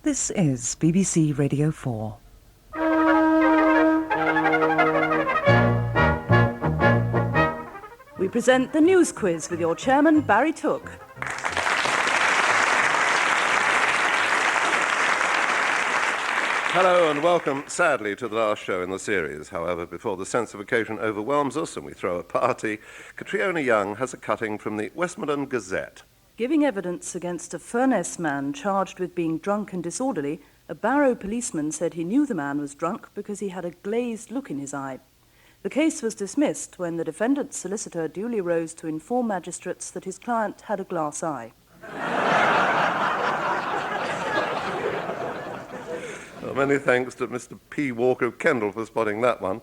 This is BBC Radio 4. We present the news quiz with your chairman, Barry Took. Hello and welcome, sadly, to the last show in the series. However, before the sense of occasion overwhelms us and we throw a party, Catriona Young has a cutting from the Westmoreland Gazette. Giving evidence against a Furness man charged with being drunk and disorderly, a Barrow policeman said he knew the man was drunk because he had a glazed look in his eye. The case was dismissed when the defendant's solicitor duly rose to inform magistrates that his client had a glass eye. Well, many thanks to Mr. P. Walker of Kendal for spotting that one.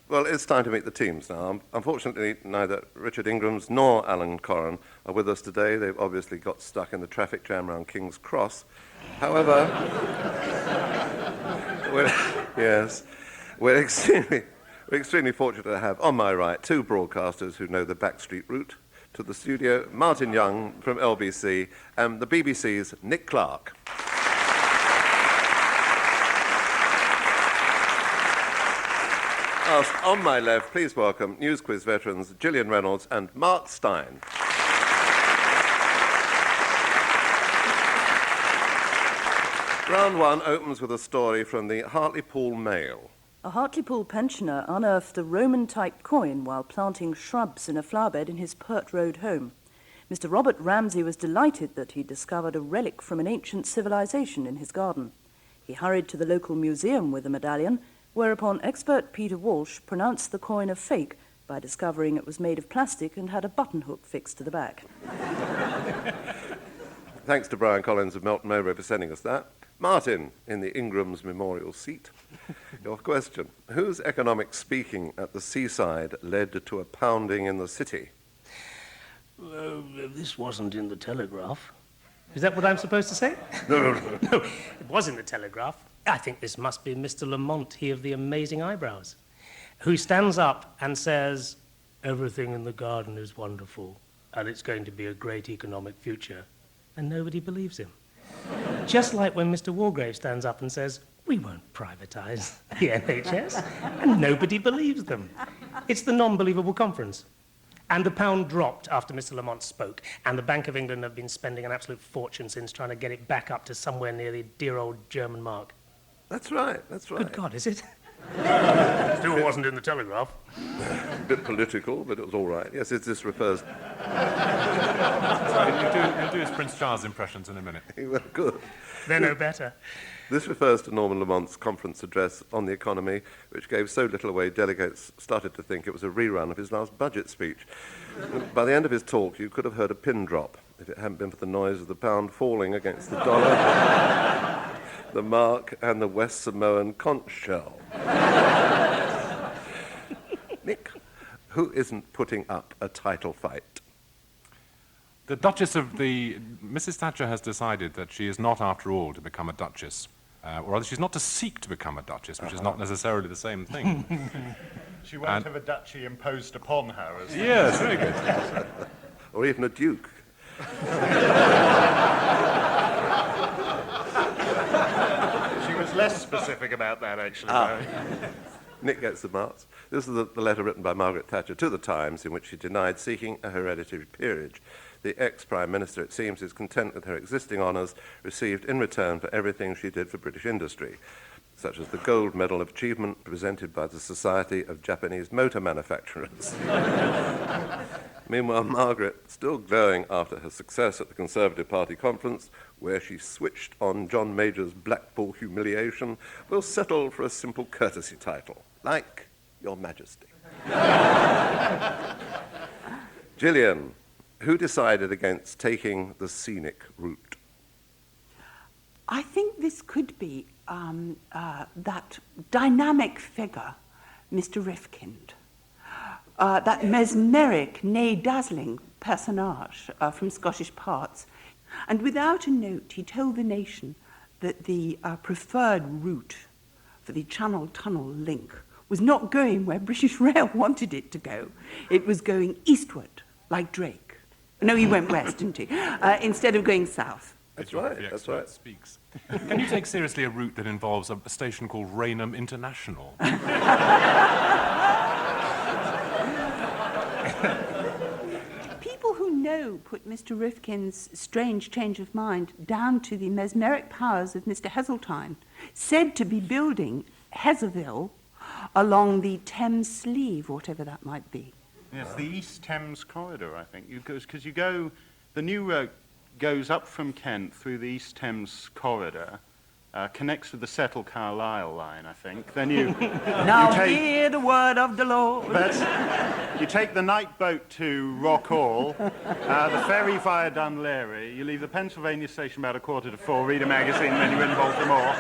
Well, it's time to meet the teams now. Unfortunately, neither Richard Ingrams nor Alan Corran are with us today. They've obviously got stuck in the traffic jam around King's Cross. However, we're extremely fortunate to have, on my right, two broadcasters who know the backstreet route to the studio, Martin Young from LBC and the BBC's Nick Clark. On my left, please welcome News Quiz veterans Gillian Reynolds and Mark Stein. Round one opens with a story from the Hartlepool Mail. A Hartlepool pensioner unearthed a Roman-type coin while planting shrubs in a flowerbed in his Pert Road home. Mr. Robert Ramsey was delighted that he discovered a relic from an ancient civilization in his garden. He hurried to the local museum with the medallion, whereupon expert Peter Walsh pronounced the coin a fake by discovering it was made of plastic and had a button hook fixed to the back. Thanks to Brian Collins of Melton Mowbray for sending us that. Martin, in the Ingrams Memorial Seat. Your question: whose economic speaking at the seaside led to a pounding in the city? This wasn't in the Telegraph. Is that what I'm supposed to say? No. No, it was in the Telegraph. I think this must be Mr. Lamont, he of the amazing eyebrows, who stands up and says, everything in the garden is wonderful, and it's going to be a great economic future. And nobody believes him. Just like when Mr. Wargrave stands up and says, we won't privatise the NHS, and nobody believes them. It's the non-believable conference. And the pound dropped after Mr. Lamont spoke, and the Bank of England have been spending an absolute fortune since trying to get it back up to somewhere near the dear old German mark. That's right. Good God, is it? Still wasn't in the Telegraph. A bit political, but it was all right. Yes, this refers... Sorry, you'll do his Prince Charles impressions in a minute. Well, good. They're no better. This refers to Norman Lamont's conference address on the economy, which gave so little away delegates started to think it was a rerun of his last budget speech. By the end of his talk, you could have heard a pin drop if it hadn't been for the noise of the pound falling against the dollar, the mark, and the West Samoan conch shell. Nick, who isn't putting up a title fight? The Mrs. Thatcher has decided that she is not, after all, to become a duchess. Or rather, she's not to seek to become a duchess, which is not necessarily the same thing. She won't have a duchy imposed upon her. Yes, very good. Or even a duke. She was less specific about that, actually. Nick gets the marks. This is the letter written by Margaret Thatcher to the Times in which she denied seeking a hereditary peerage. The ex-Prime Minister, it seems, is content with her existing honours received in return for everything she did for British industry, such as the Gold Medal of Achievement presented by the Society of Japanese Motor Manufacturers. Meanwhile, Margaret, still glowing after her success at the Conservative Party conference, where she switched on John Major's Blackpool humiliation, will settle for a simple courtesy title, like Your Majesty. Gillian, who decided against taking the scenic route? I think this could be that dynamic figure, Mr. Rifkind, that mesmeric, nay dazzling personage from Scottish Parts. And without a note, he told the nation that the preferred route for the Channel Tunnel link was not going where British Rail wanted it to go. It was going eastward, like Drake. No, he went west, didn't he? Instead of going south. That's geography right, that's expert right. speaks. Can you take seriously a route that involves a station called Raynham International? People who know put Mr. Rifkin's strange change of mind down to the mesmeric powers of Mr. Heseltine, said to be building Hezerville along the Thames Sleeve, whatever that might be. Yes, the East Thames Corridor, I think. Because you go, the new goes up from Kent through the East Thames Corridor, connects with the Settle Carlisle line, I think. Then you Now hear the word of the Lord. you take the night boat to Rock Hall, the ferry via Dunleary. You leave the Pennsylvania station about 3:45, read a magazine, then you're in Baltimore,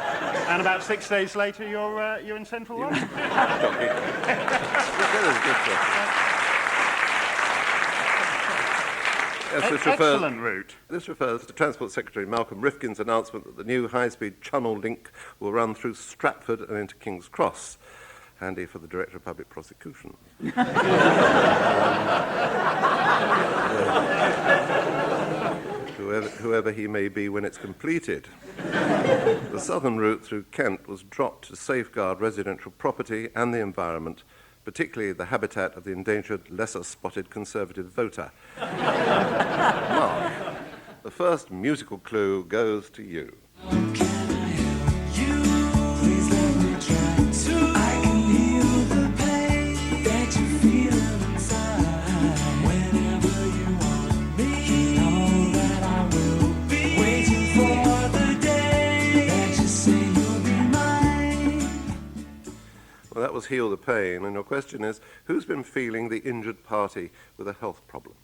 and about 6 days later you're in Central London. Yes, Excellent route. This refers to Transport Secretary Malcolm Rifkin's announcement that the new high-speed Channel link will run through Stratford and into King's Cross. Handy for the Director of Public Prosecution. Whoever he may be when it's completed. The southern route through Kent was dropped to safeguard residential property and the environment, particularly the habitat of the endangered, lesser-spotted Conservative voter. Mark, the first musical clue goes to you. Well, that was Heal the Pain, and your question is, who's been feeling the injured party with a health problem?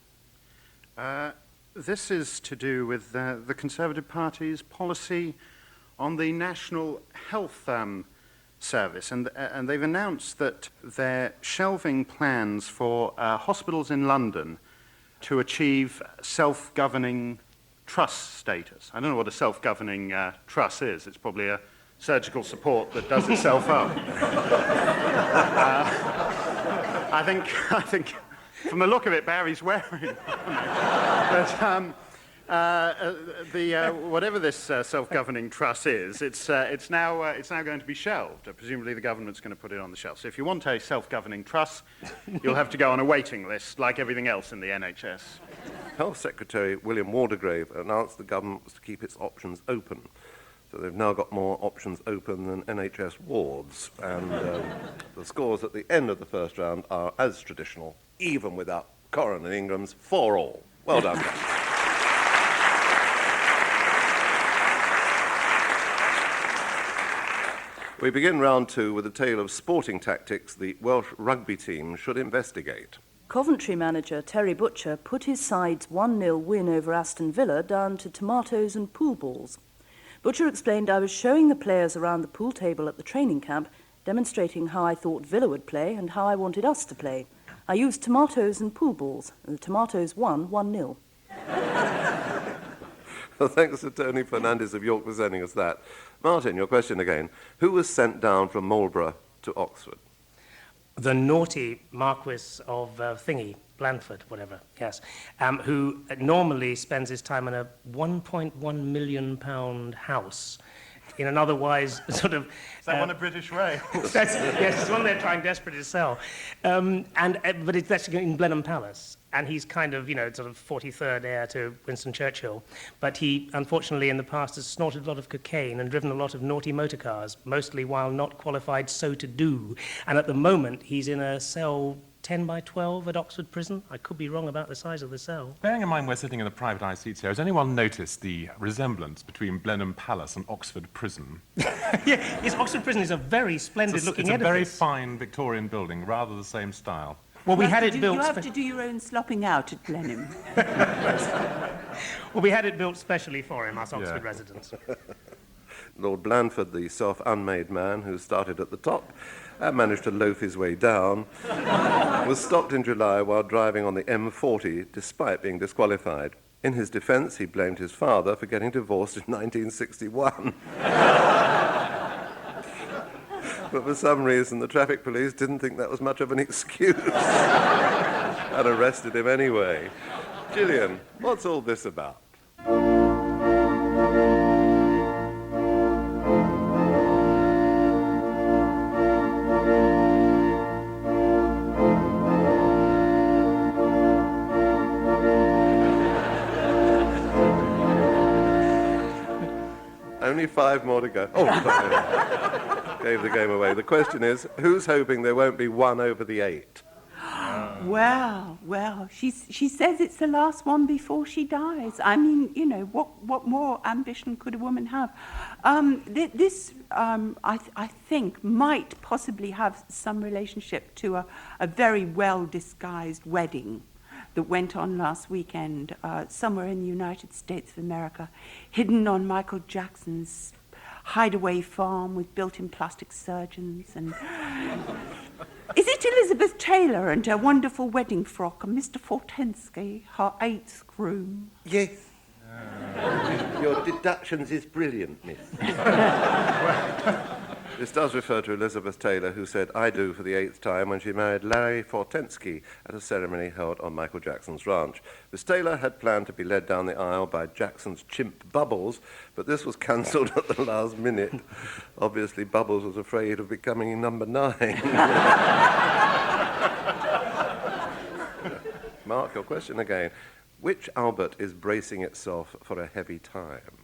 This is to do with the Conservative Party's policy on the National Health Service, and they've announced that they're shelving plans for hospitals in London to achieve self-governing trust status. I don't know what a self-governing trust is. It's probably a surgical support that does itself up. I think, from the look of it, Barry's wearing it. But whatever this self-governing trust is, it's now going to be shelved. Presumably, the government's going to put it on the shelf. So, if you want a self-governing trust, you'll have to go on a waiting list, like everything else in the NHS. Health Secretary William Waldegrave announced the government was to keep its options open. So they've now got more options open than NHS wards. And the scores at the end of the first round are as traditional, even without Corrin and Ingram's 4-all. Well done, guys. We begin round two with a tale of sporting tactics the Welsh rugby team should investigate. Coventry manager Terry Butcher put his side's 1-0 win over Aston Villa down to tomatoes and pool balls. Butcher explained, I was showing the players around the pool table at the training camp, demonstrating how I thought Villa would play and how I wanted us to play. I used tomatoes and pool balls, and the tomatoes won 1-0. Well, thanks to Tony Fernandez of York for sending us that. Martin, your question again. Who was sent down from Marlborough to Oxford? The naughty Marquis of Blandford, whatever, yes, who normally spends his time in a £1.1 million house in an otherwise sort of... Is that one of British Rail? Yes, it's one they're trying desperately to sell. But it's actually in Blenheim Palace, and he's kind of, sort of 43rd heir to Winston Churchill. But he, unfortunately, in the past has snorted a lot of cocaine and driven a lot of naughty motor cars, mostly while not qualified so to do. And at the moment, he's in a cell 10 by 12 at Oxford Prison. I could be wrong about the size of the cell. Bearing in mind we're sitting in the private eye seats here, has anyone noticed the resemblance between Blenheim Palace and Oxford Prison? Yeah, Oxford Prison is a very splendid-looking edifice. It's a very fine Victorian building, rather the same style. Well, we had it built... You have to do your own slopping out at Blenheim. Well, we had it built specially for him, us Oxford residents. Lord Blandford, the self-unmade man who started at the top and managed to loaf his way down, was stopped in July while driving on the M40 despite being disqualified. In his defence, he blamed his father for getting divorced in 1961. But for some reason, the traffic police didn't think that was much of an excuse and arrested him anyway. Gillian, what's all this about? Only 5 more to go. Oh, sorry. Gave the game away. The question is, who's hoping there won't be 1 over the 8? Well, she says it's the last one before she dies. I mean, you know, what more ambition could a woman have? This, I think, might possibly have some relationship to a very well-disguised wedding that went on last weekend somewhere in the United States of America, hidden on Michael Jackson's hideaway farm with built-in plastic surgeons and... Is it Elizabeth Taylor and her wonderful wedding frock and Mr. Fortensky, her 8th groom? Yes. Your deductions is brilliant, miss. This does refer to Elizabeth Taylor, who said "I do" for the 8th time when she married Larry Fortensky at a ceremony held on Michael Jackson's ranch. Miss Taylor had planned to be led down the aisle by Jackson's chimp Bubbles, but this was cancelled at the last minute. Obviously, Bubbles was afraid of becoming number 9. Mark, your question again. Which Albert is bracing itself for a heavy time?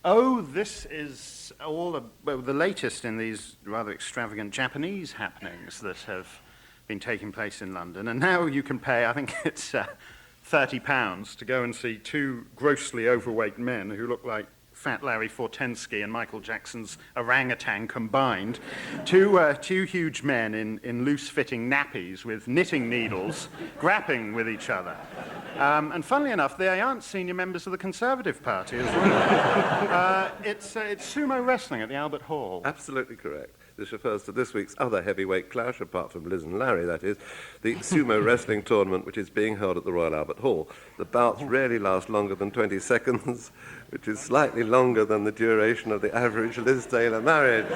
Oh, this is all the latest in these rather extravagant Japanese happenings that have been taking place in London. And now you can pay, I think it's £30 to go and see 2 grossly overweight men who look like Fat Larry Fortensky and Michael Jackson's orangutan combined. Two huge men in loose-fitting nappies with knitting needles grappling with each other. And funnily enough, they aren't senior members of the Conservative Party as well. It's sumo wrestling at the Albert Hall. Absolutely correct. This refers to this week's other heavyweight clash, apart from Liz and Larry, that is, the sumo wrestling tournament, which is being held at the Royal Albert Hall. The bouts rarely last longer than 20 seconds, which is slightly longer than the duration of the average Liz Taylor marriage.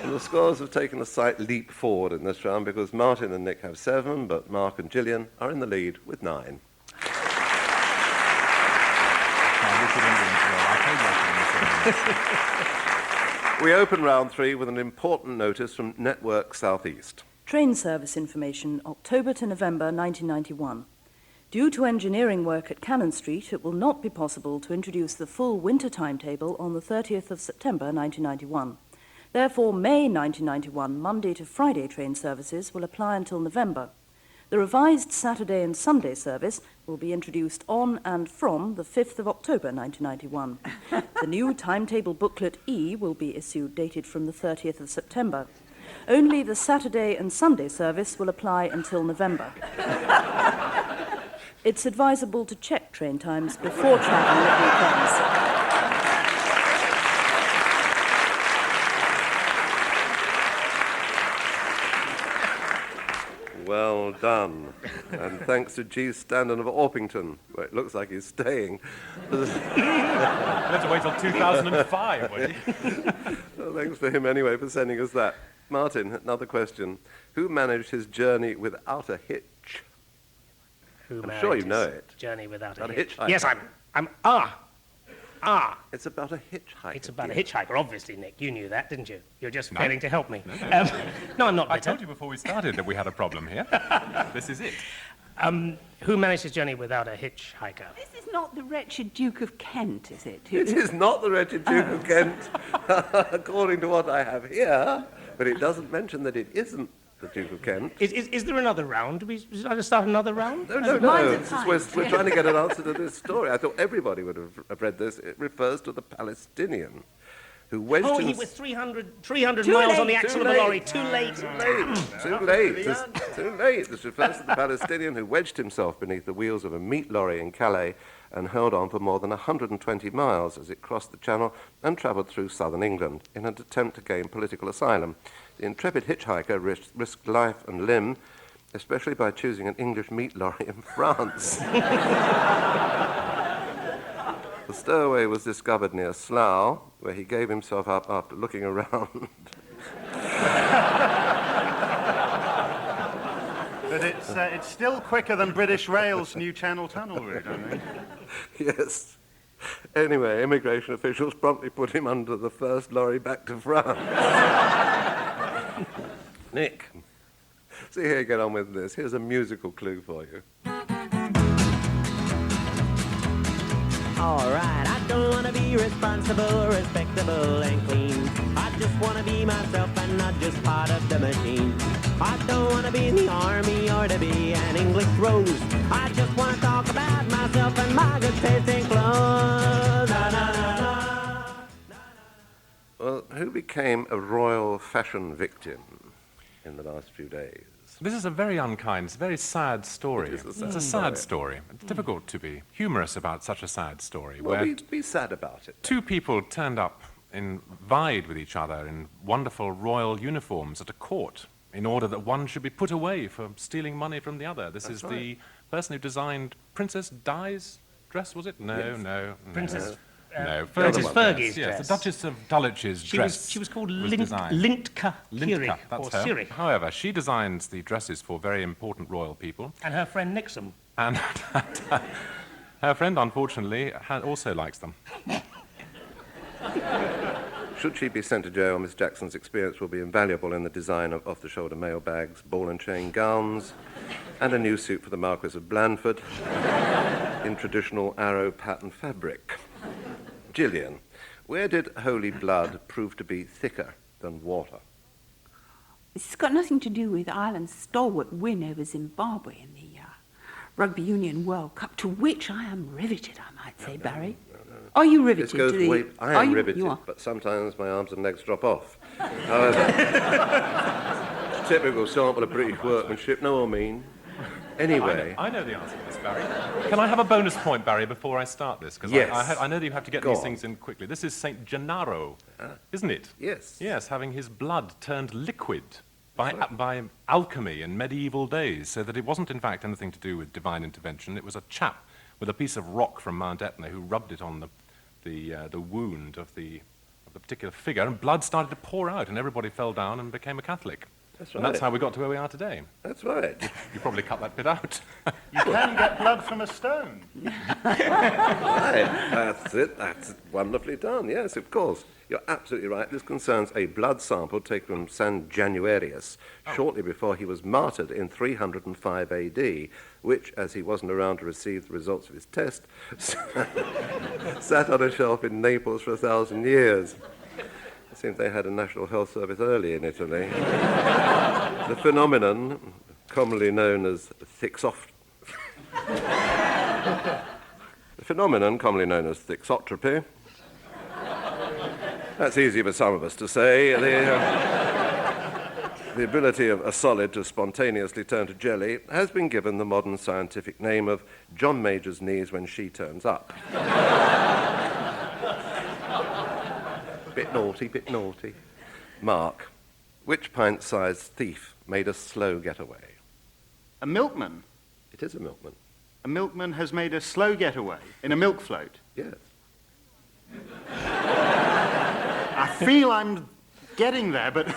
And the scores have taken a slight leap forward in this round because Martin and Nick have 7, but Mark and Gillian are in the lead with 9. We open round 3 with an important notice from Network Southeast. Train service information, October to November 1991. Due to engineering work at Cannon Street, it will not be possible to introduce the full winter timetable on the 30th of September 1991. Therefore, May 1991 Monday to Friday train services will apply until November. The revised Saturday and Sunday service will be introduced on and from the 5th of October 1991. The new timetable booklet E will be issued dated from the 30th of September. Only the Saturday and Sunday service will apply until November. It's advisable to check train times before travelling at weekends. Well done. And thanks to G. Standen of Orpington, where it looks like he's staying. We'll have to wait till 2005, won't you? Well, thanks for him anyway for sending us that. Martin, another question. Who managed his journey without a hitch? I'm sure you know it. Journey without a About a hitch. hitchhiker. Yes, I'm. It's about a hitchhiker. It's about a hitchhiker, obviously, Nick. You knew that, didn't you? You're just No. failing to help me. No. No, I'm not I bitter. told you before we started that we had a problem here. This is it. Who managed his journey without a hitchhiker? This is not the wretched Duke of Kent, is it? It is not the wretched Duke of Kent, according to what I have here, but it doesn't mention that it isn't the Duke of Kent. Is there another round? Should I just start another round? No. Mine's a We're trying to get an answer to this story. I thought everybody would have read this. It refers to the Palestinian who wedged Oh, he himself... was 300 miles on the axle of a lorry. Too late. Too late. This refers to the Palestinian who wedged himself beneath the wheels of a meat lorry in Calais and held on for more than 120 miles as it crossed the Channel and travelled through southern England in an attempt to gain political asylum. The intrepid hitchhiker risked life and limb, especially by choosing an English meat lorry in France. The stowaway was discovered near Slough, where he gave himself up after looking around. But it's still quicker than British Rail's new Channel Tunnel route, I think. Yes. Anyway, immigration officials promptly put him under the first lorry back to France. Nick, see how you get on with this. Here's a musical clue for you. All right, I don't want be responsible, respectable, and clean. I just want to be myself and not just part of the machine. I don't want to be in the army or to be an English rose. I just want to talk about myself and my good taste in clothes. Na, na, na, na. Well, who became a royal fashion victim in the last few days? This is a very unkind, it's a very sad story. It is a It's a sad story. It's difficult to be humorous about such a sad story. Well, where be sad about it. two people turned up and vied with each other in wonderful royal uniforms at a court in order that one should be put away for stealing money from the other. This is the person who designed Princess Di's dress, was it? No, Yes. no. Princess No, Princess Fergie's yes, dress. the Duchess of Dulwich's dress. She was called was Lintka Lintka, Kiri, that's or her. Siri. However, she designs the dresses for very important royal people. And her friend Nixon. And her friend, unfortunately, also likes them. Should she be sent to jail, Miss Jackson's experience will be invaluable in the design of off-the-shoulder mailbags, ball and chain gowns, and a new suit for the Marquis of Blandford in traditional arrow pattern fabric. Gillian, where did holy blood prove to be thicker than water? This has got nothing to do with Ireland's stalwart win over Zimbabwe in the Rugby Union World Cup, to which I am riveted, I might say, Barry. Are you riveted? This goes to the... way... I Are am you? riveted, You are. but sometimes my arms and legs drop off. However, typical sample of British workmanship, no I mean. Anyway, I know the answer to this, Barry. Can I have a bonus point, Barry, before I start this? Because Yes. I know that you have to get Go these on. things in quickly. This is Saint Gennaro, isn't it? yes. Yes, having his blood turned liquid by alchemy in medieval days, so that it wasn't in fact anything to do with divine intervention. It was a chap with a piece of rock from Mount Etna who rubbed it on the wound of the particular figure, and blood started to pour out, and everybody fell down and became a Catholic. That's And right. that's how we got to where we are today. That's right. You probably cut that bit out. You can get blood from a stone. Right, that's it. That's wonderfully done. Yes, of course. You're absolutely right. This concerns a blood sample taken from San Januarius shortly before he was martyred in 305 AD, which, as he wasn't around to receive the results of his test, sat on a shelf in Naples for 1,000 years. It seems they had a national health service early in Italy. The phenomenon, commonly known as thixotropy. That's easy for some of us to say. The ability of a solid to spontaneously turn to jelly has been given the modern scientific name of John Major's knees when she turns up. Bit naughty, bit naughty. Mark, which pint-sized thief made a slow getaway? A milkman. It is a milkman. A milkman has made a slow getaway in a milk float. Yes. I feel I'm getting there, but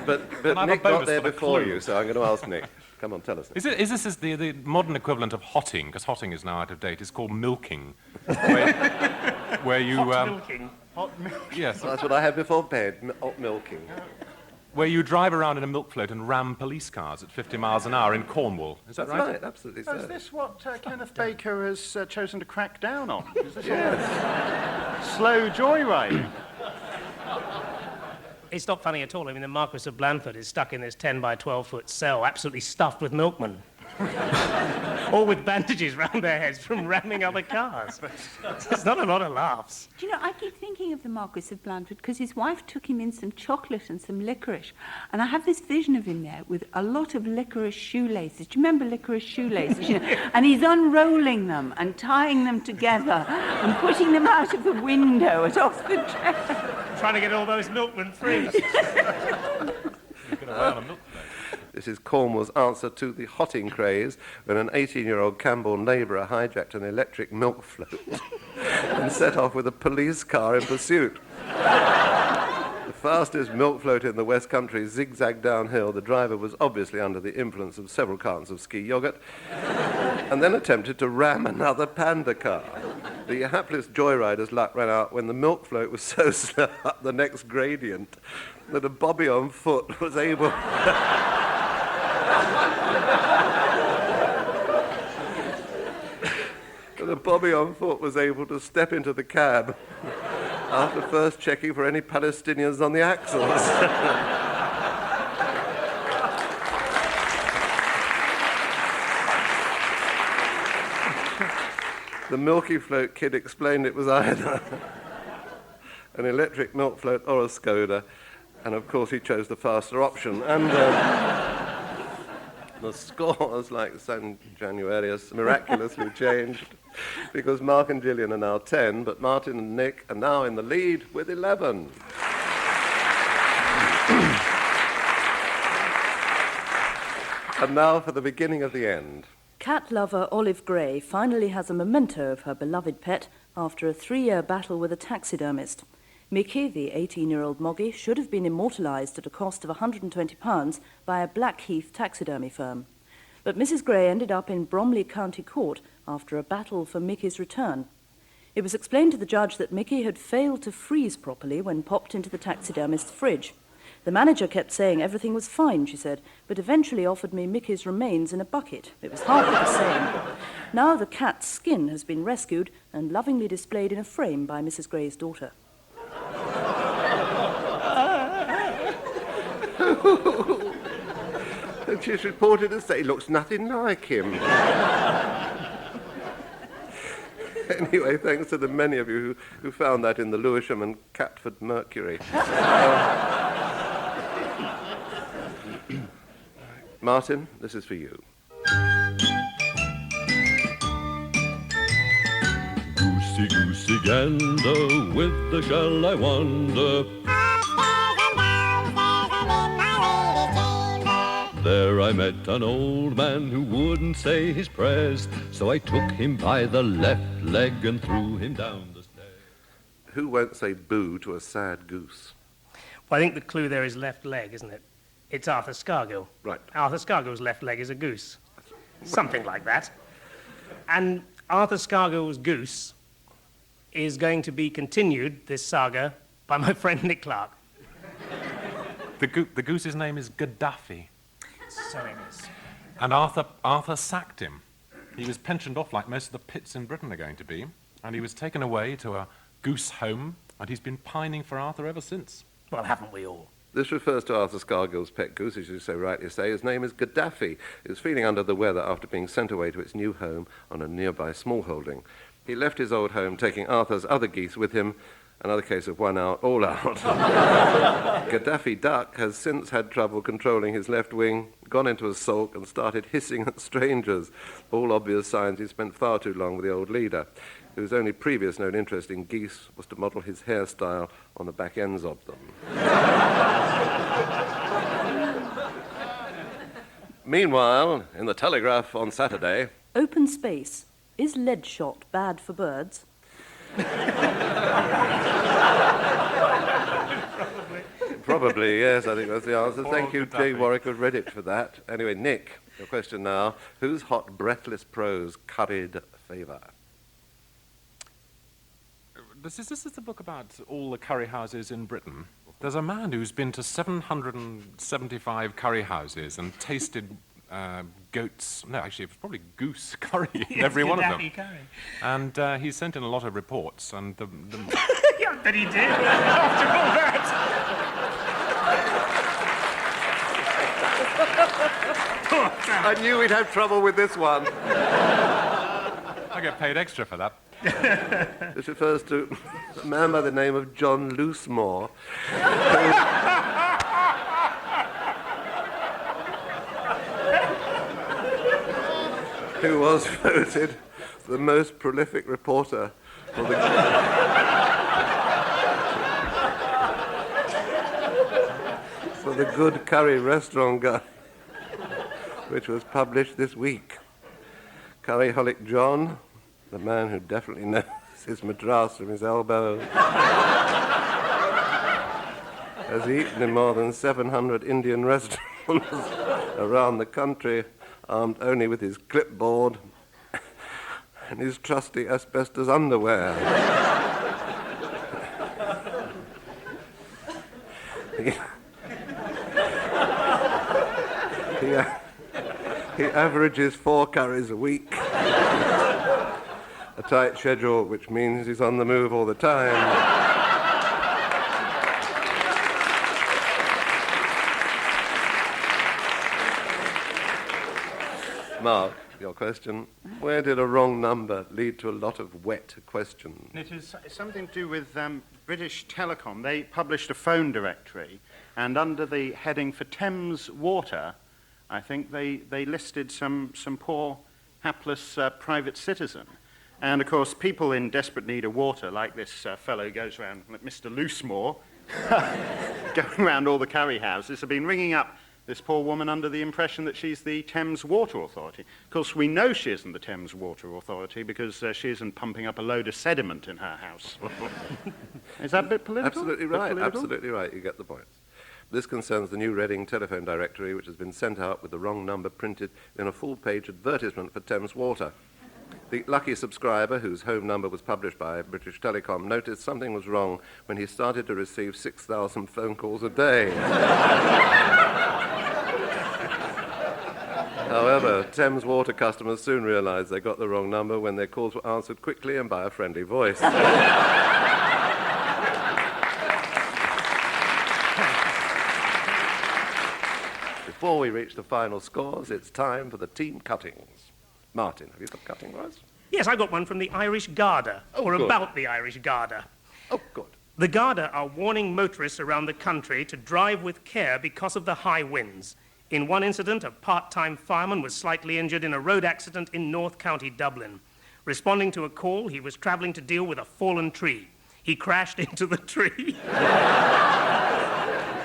But I have a Nick got bonus there for the before clue? you, so I'm going to ask Nick. Come on, tell us. Nick. Is this the modern equivalent of hotting? Because hotting is now out of date. It's called milking, where you Milking. yes, That's what I had before bed, hot milking. where you drive around in a milk float and ram police cars at 50 miles an hour in Cornwall. Is that That's right? right, absolutely is so. this what Kenneth Baker has chosen to crack down on? Is this slow joyriding? It's not funny at all. I mean, the Marquis of Blandford is stuck in this 10 by 12 foot cell, absolutely stuffed with milkmen. All with bandages round their heads from ramming other cars. There's not a lot of laughs. Do you know, I keep thinking of the Marquis of Blandford because his wife took him in some chocolate and some licorice. And I have this vision of him there with a lot of licorice shoelaces. Do you remember licorice shoelaces? You know? And he's unrolling them and tying them together and putting them out of the window at Oxford Train. Trying to get all those milkmen free. This is Cornwall's answer to the hotting craze when an 18-year-old Campbell labourer hijacked an electric milk float and set off with a police car in pursuit. The fastest milk float in the West Country zigzagged downhill. The driver was obviously under the influence of several cartons of ski yogurt and then attempted to ram another panda car. The hapless joyrider's luck ran out when the milk float was so slow up the next gradient that a bobby on foot was able... The bobby on foot was able to step into the cab after first checking for any Palestinians on the axles. The Milky Float kid explained it was either an electric milk float or a Skoda, and of course he chose the faster option. And the scores, like San Januarius, miraculously changed, because Mark and Gillian are now 10, but Martin and Nick are now in the lead with 11. And now for the beginning of the end. Cat lover Olive Gray finally has a memento of her beloved pet after a 3-year battle with a taxidermist. Mickey, the 18-year-old Moggy, should have been immortalised at a cost of £120 by a Blackheath taxidermy firm. But Mrs. Gray ended up in Bromley County Court after a battle for Mickey's return. It was explained to the judge that Mickey had failed to freeze properly when popped into the taxidermist's fridge. The manager kept saying everything was fine, she said, but eventually offered me Mickey's remains in a bucket. It was hardly the same. Now the cat's skin has been rescued and lovingly displayed in a frame by Mrs. Gray's daughter. And she's reported to say he looks nothing like him. Anyway, thanks to the many of you who found that in the Lewisham and Catford Mercury. Martin, this is for you. Goosey, goosey gander, with the girl I wander. There I met an old man who wouldn't say his prayers, so I took him by the left leg and threw him down the stairs. Who won't say boo to a sad goose? Well, I think the clue there is left leg, isn't it? It's Arthur Scargill. Right. Arthur Scargill's left leg is a goose. Something like that. And Arthur Scargill's goose is going to be continued, this saga, by my friend Nick Clark. The goose's name is Gaddafi. So it is. And Arthur sacked him. He was pensioned off like most of the pits in Britain are going to be, and he was taken away to a goose home, and he's been pining for Arthur ever since. Well, haven't we all? This refers to Arthur Scargill's pet goose, as you so rightly say. His name is Gaddafi. He was feeling under the weather after being sent away to its new home on a nearby smallholding. He left his old home, taking Arthur's other geese with him. Another case of one out, all out. Gaddafi Duck has since had trouble controlling his left wing, gone into a sulk and started hissing at strangers. All obvious signs he spent far too long with the old leader, whose only previous known interest in geese was to model his hairstyle on the back ends of them. Meanwhile, in the Telegraph on Saturday... Open space. Is lead shot bad for birds? Probably, yes, I think that's the answer. Thank you, J. Warwick of Reddit, for that. Anyway, Nick, your question now. Whose hot, breathless prose curried favour? This is a book about all the curry houses in Britain. There's a man who's been to 775 curry houses and tasted goats, no, actually, it was probably goose curry in every one of them. Curry. And he sent in a lot of reports, and Yeah, but he did, after all that. I knew we'd have trouble with this one. I get paid extra for that. This refers to a man by the name of John Loosemore, who was voted the most prolific reporter for the Good Curry Restaurant Guide, which was published this week. Curryholic John, the man who definitely knows his madras from his elbow, has eaten in more than 700 Indian restaurants around the country, armed only with his clipboard and his trusty asbestos underwear. He averages 4 curries a week. A tight schedule, which means he's on the move all the time. Mark, your question. Where did a wrong number lead to a lot of wet questions? It is something to do with British Telecom. They published a phone directory, and under the heading for Thames Water, I think they listed some poor, hapless private citizen. And, of course, people in desperate need of water, like this fellow goes around, like Mr. Loosemore, going around all the curry houses, have been ringing up this poor woman under the impression that she's the Thames Water Authority. Of course, we know she isn't the Thames Water Authority because she isn't pumping up a load of sediment in her house. Is that a bit political? Absolutely right, absolutely right. You get the point. This concerns the new Reading telephone directory, which has been sent out with the wrong number printed in a full-page advertisement for Thames Water. The lucky subscriber, whose home number was published by British Telecom, noticed something was wrong when he started to receive 6,000 phone calls a day. However, Thames Water customers soon realized they got the wrong number when their calls were answered quickly and by a friendly voice. Before we reach the final scores, it's time for the team cuttings. Martin, have you got cutting for us? Yes, I got one from the Irish Garda, or good. about the Irish Garda. Oh, good. The Garda are warning motorists around the country to drive with care because of the high winds. In one incident, a part-time fireman was slightly injured in a road accident in North County, Dublin. Responding to a call, he was travelling to deal with a fallen tree. He crashed into the tree.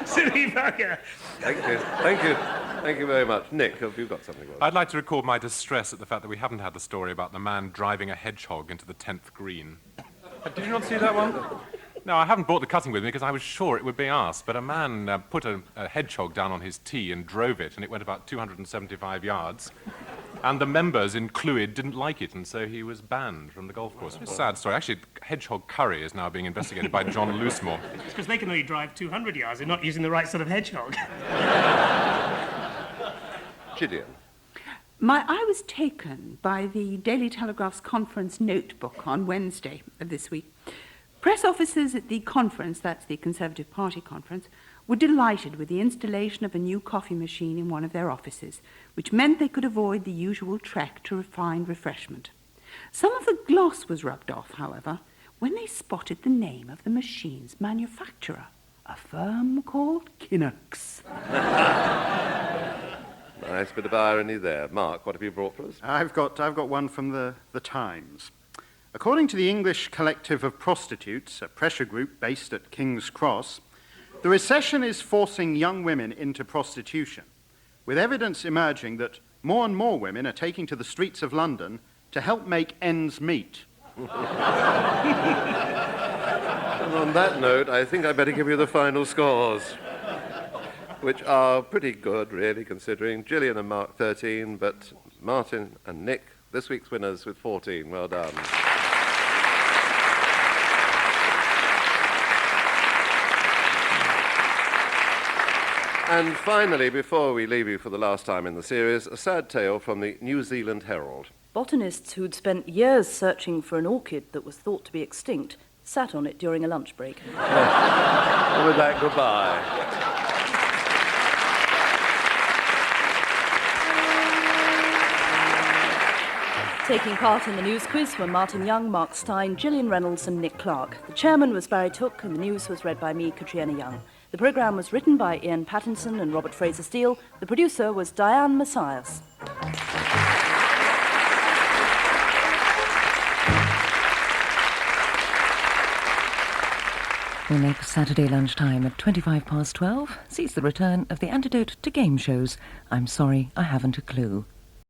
Silly bugger. Thank you. Thank you. Thank you very much. Nick, have you got something for us? I'd like to record my distress at the fact that we haven't had the story about the man driving a hedgehog into the 10th green. Did you not see that one? No, I haven't brought the cutting with me because I was sure it would be asked, but a man put a hedgehog down on his tee and drove it, and it went about 275 yards. And the members in Clwyd didn't like it, and so he was banned from the golf course. It's a sad story. Actually, hedgehog curry is now being investigated by John Loosemore. It's because they can only drive 200 yards. They're not using the right sort of hedgehog. Gillian. I was taken by the Daily Telegraph's conference notebook on Wednesday of this week. Press officers at the conference, that's the Conservative Party conference, were delighted with the installation of a new coffee machine in one of their offices, which meant they could avoid the usual trek to find refreshment. Some of the gloss was rubbed off, however, when they spotted the name of the machine's manufacturer, a firm called Kinnocks. Nice bit of irony there. Mark, what have you brought for us? I've got one from the Times. According to the English Collective of Prostitutes, a pressure group based at King's Cross, the recession is forcing young women into prostitution, with evidence emerging that more and more women are taking to the streets of London to help make ends meet. And on that note, I think I better give you the final scores, which are pretty good, really, considering Gillian and Mark 13, but Martin and Nick, this week's winners, with 14. Well done. And finally, before we leave you for the last time in the series, a sad tale from the New Zealand Herald. Botanists who'd spent years searching for an orchid that was thought to be extinct sat on it during a lunch break. And with that, goodbye. Taking part in the news quiz were Martin Young, Mark Stein, Gillian Reynolds and Nick Clark. The chairman was Barry Took and the news was read by me, Katriana Young. The programme was written by Ian Pattinson and Robert Fraser-Steele. The producer was Diane Macias. Well, next Saturday lunchtime at 12:25 sees the return of the antidote to game shows. I'm sorry, I haven't a clue.